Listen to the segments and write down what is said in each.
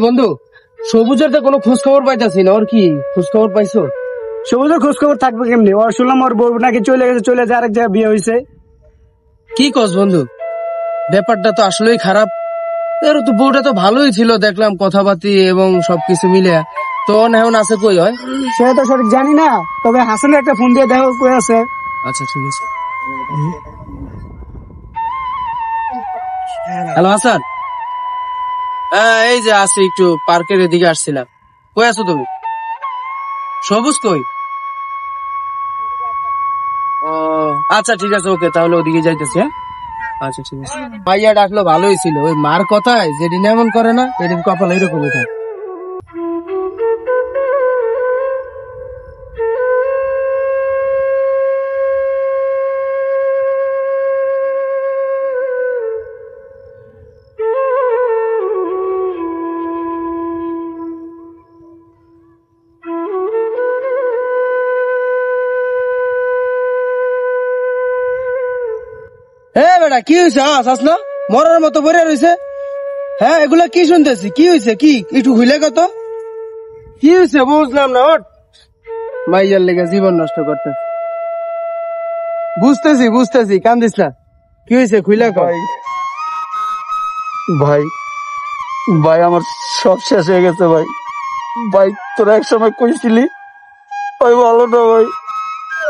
বন্ধু, সবুজের তো কোনো খোঁজ খবর পাইতাছি না। ওর কি খোঁজ খবর পাইছো? সবুজের খোঁজ খবর থাকবে কেমনি? ওর শুনলাম ওর বউ নাকি চলে গেছে, চলে যায় আরেক জায়গায় বিয়ে হয়েছে। কি কস বন্ধু? ব্যাপারটা তো আসলেই খারাপ। এর তো বউটা তো ভালোই ছিল, দেখলাম কথাবার্তি এবং সবকিছু মিলে। তো এখন আছে কই হয়? সেটা তো সঠিক জানি না, তবে হাসানের একটা ফোন দিয়ে দেখো কই আছে। আচ্ছা ঠিক আছে। হ্যালো হাসান। হ্যাঁ এই যে আছি, একটু পার্কের এদিকে আসছিলাম। কই আছো তুমি? সবুজ কই? ও আচ্ছা ঠিক আছে, ওকে তাহলে ওদিকে যাইতেছি। হ্যাঁ আচ্ছা ঠিক আছে। ভাইয়া ডাকলো ভালোই ছিল, ওই মার কথায় যেদিন এমন করে না সেদিন কপাল এরকমই থাকে। হ্যাঁ বেটা, কি হয়েছে? আস না মরার মতো পড়ে রয়েছে। হ্যাঁ এগুলা কি শুনতেছি? কি হয়েছে? কি একটু হইলে কত? কি হয়েছে বুঝলাম না। ওট মাইয়ার লেগে জীবন নষ্ট করতে। বুঝতেছি বুঝতেছি, কান্দিস না। কি হয়েছে খুইলা কর। ভাই ভাই আমার সব শেষ হয়ে গেছে ভাই। ভাই তোরা এক সময় কইছিলি ভাই ভালো না ভাই,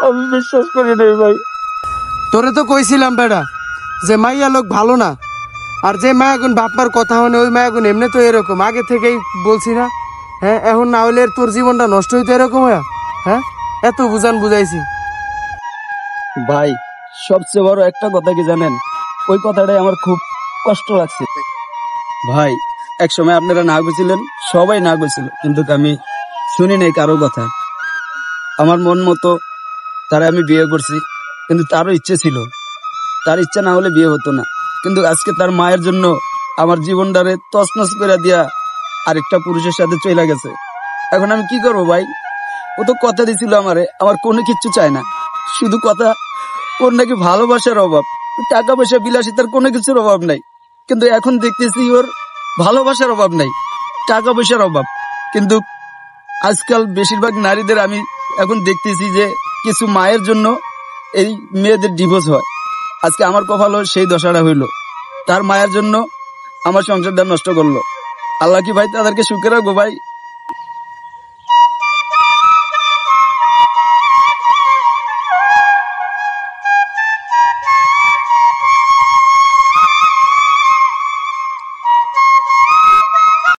আমি বিশ্বাস করি নাই ভাই। তোরে তো কইছিলাম বেটা যে মাইয়া লোক ভালো না, আর যে মায়াগুন বাপমার কথা মানে ওই মায়াগুন এমনি তো এরকম, আগে থেকেই বলছি না? হ্যাঁ এখন না হলে তোর জীবনটা নষ্ট হইতো এরকম হয়ে। হ্যাঁ এত বুঝাইছি। ভাই সবচেয়ে বড় একটা কথা কি জানেন? ওই কথাটাই আমার খুব কষ্ট লাগছে ভাই। এক সময় আপনারা না গেছিলেন, সবাই না গেছিল, কিন্তু আমি শুনি নাই কারো কথা। আমার মন মতো তারা আমি বিয়ে করছি, কিন্তু তারও ইচ্ছে ছিল, তার ইচ্ছা না হলে বিয়ে হতো না। কিন্তু আজকে তার মায়ের জন্য আমার জীবনটারে তছনছ করে দিয়া আরেকটা পুরুষের সাথে চলে গেছে। এখন আমি কি করবো ভাই? ও তো কথা দিছিল আমারে, আমার কোনো কিচ্ছু চায় না, শুধু কথা। ওর নাকি ভালোবাসার অভাব, টাকা পয়সা বিলাসিতার কোনো কিছুর অভাব নাই। কিন্তু এখন দেখতেছি ওর ভালোবাসার অভাব নাই, টাকা পয়সার অভাব। কিন্তু আজকাল বেশিরভাগ নারীদের আমি এখন দেখতেছি যে কিছু মায়ের জন্য এই মেয়েদের ডিভোর্স হয়। আজকে আমার কপালও সেই দশাটা হইল, তার মায়ের জন্য আমার সংসারটা নষ্ট করলো। আল্লাহ কি ভাই তাদেরকে সুখে রাখবো ভাই?